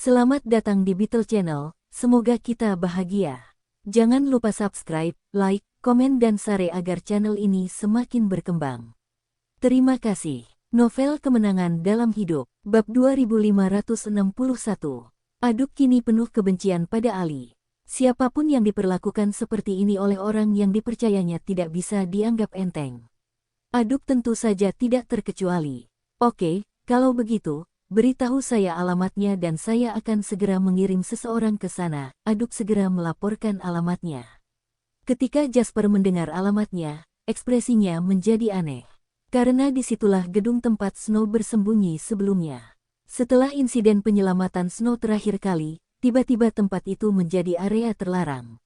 Selamat datang di Beetle Channel, semoga kita bahagia. Jangan lupa subscribe, like, komen dan share agar channel ini semakin berkembang. Terima kasih. Novel Kemenangan Dalam Hidup, Bab 2561. Aduk kini penuh kebencian pada Ali. Siapapun yang diperlakukan seperti ini oleh orang yang dipercayanya tidak bisa dianggap enteng. Aduk tentu saja tidak terkecuali. Oke, kalau begitu, beritahu saya alamatnya dan saya akan segera mengirim seseorang ke sana. Aduk segera melaporkan alamatnya. Ketika Jasper mendengar alamatnya, ekspresinya menjadi aneh. Karena disitulah gedung tempat Snow bersembunyi sebelumnya. Setelah insiden penyelamatan Snow terakhir kali, tiba-tiba tempat itu menjadi area terlarang.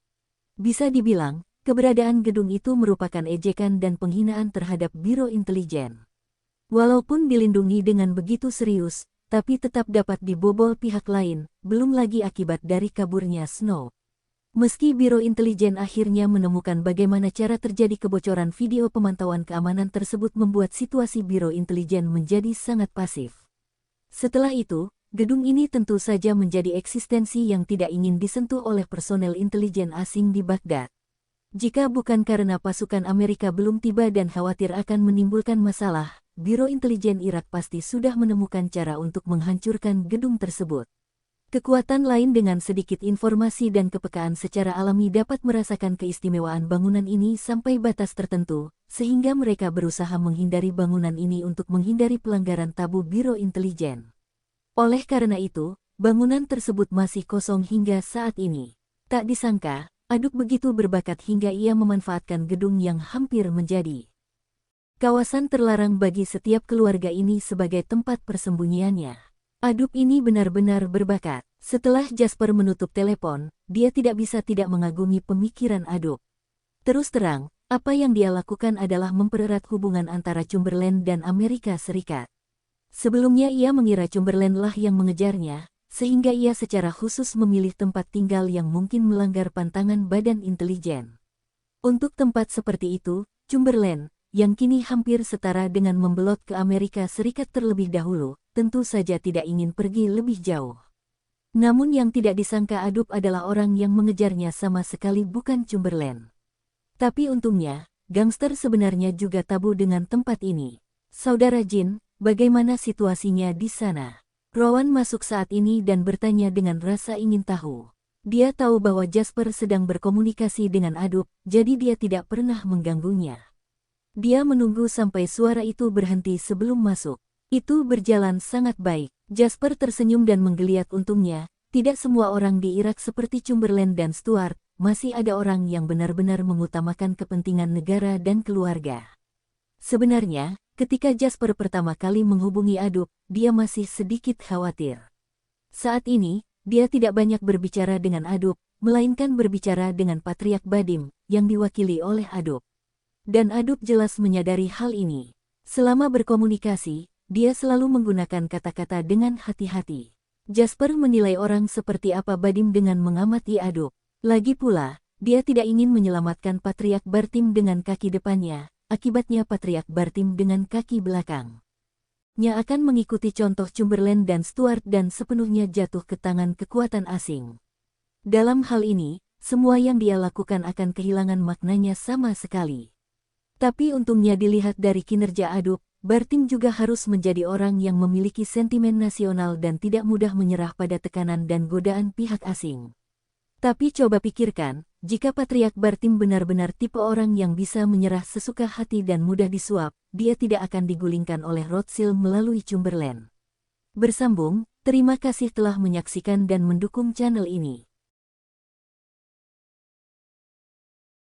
Bisa dibilang, keberadaan gedung itu merupakan ejekan dan penghinaan terhadap Biro Intelijen. Walaupun dilindungi dengan begitu serius, tapi tetap dapat dibobol pihak lain, belum lagi akibat dari kaburnya Snow. Meski Biro Intelijen akhirnya menemukan bagaimana cara terjadi kebocoran video pemantauan keamanan tersebut membuat situasi Biro Intelijen menjadi sangat pasif. Setelah itu, gedung ini tentu saja menjadi eksistensi yang tidak ingin disentuh oleh personel intelijen asing di Baghdad. Jika bukan karena pasukan Amerika belum tiba dan khawatir akan menimbulkan masalah, Biro Intelijen Irak pasti sudah menemukan cara untuk menghancurkan gedung tersebut. Kekuatan lain dengan sedikit informasi dan kepekaan secara alami dapat merasakan keistimewaan bangunan ini sampai batas tertentu, sehingga mereka berusaha menghindari bangunan ini untuk menghindari pelanggaran tabu Biro Intelijen. Oleh karena itu, bangunan tersebut masih kosong hingga saat ini. Tak disangka, Aduk begitu berbakat hingga ia memanfaatkan gedung yang hampir menjadi kawasan terlarang bagi setiap keluarga ini sebagai tempat persembunyiannya. Aduk ini benar-benar berbakat. Setelah Jasper menutup telepon, dia tidak bisa tidak mengagumi pemikiran Aduk. Terus terang, apa yang dia lakukan adalah mempererat hubungan antara Chamberlain dan Amerika Serikat. Sebelumnya ia mengira Chamberlain lah yang mengejarnya, sehingga ia secara khusus memilih tempat tinggal yang mungkin melanggar pantangan badan intelijen. Untuk tempat seperti itu, Chamberlain, yang kini hampir setara dengan membelot ke Amerika Serikat terlebih dahulu, tentu saja tidak ingin pergi lebih jauh. Namun yang tidak disangka Aduk adalah orang yang mengejarnya sama sekali bukan Chamberlain. Tapi untungnya, gangster sebenarnya juga tabu dengan tempat ini. Saudara Jin, bagaimana situasinya di sana? Rowan masuk saat ini dan bertanya dengan rasa ingin tahu. Dia tahu bahwa Jasper sedang berkomunikasi dengan Aduk, jadi dia tidak pernah mengganggunya. Dia menunggu sampai suara itu berhenti sebelum masuk. Itu berjalan sangat baik. Jasper tersenyum dan menggeliat untungnya. Tidak semua orang di Irak seperti Chamberlain dan Stuart, masih ada orang yang benar-benar mengutamakan kepentingan negara dan keluarga. Sebenarnya, ketika Jasper pertama kali menghubungi Aduk, dia masih sedikit khawatir. Saat ini, dia tidak banyak berbicara dengan Aduk, melainkan berbicara dengan Patriark Badim, yang diwakili oleh Aduk. Dan Aduk jelas menyadari hal ini. Selama berkomunikasi, dia selalu menggunakan kata-kata dengan hati-hati. Jasper menilai orang seperti apa Badim dengan mengamati Aduk. Lagi pula, dia tidak ingin menyelamatkan Patriark Bartim dengan kaki depannya, akibatnya Patriark Bartim dengan kaki belakang. Nya akan mengikuti contoh Chamberlain dan Stuart dan sepenuhnya jatuh ke tangan kekuatan asing. Dalam hal ini, semua yang dia lakukan akan kehilangan maknanya sama sekali. Tapi untungnya dilihat dari kinerja Aduk, Bartim juga harus menjadi orang yang memiliki sentimen nasional dan tidak mudah menyerah pada tekanan dan godaan pihak asing. Tapi coba pikirkan, jika Patriark Bartim benar-benar tipe orang yang bisa menyerah sesuka hati dan mudah disuap, dia tidak akan digulingkan oleh Rothschild melalui Chamberlain. Bersambung, terima kasih telah menyaksikan dan mendukung channel ini.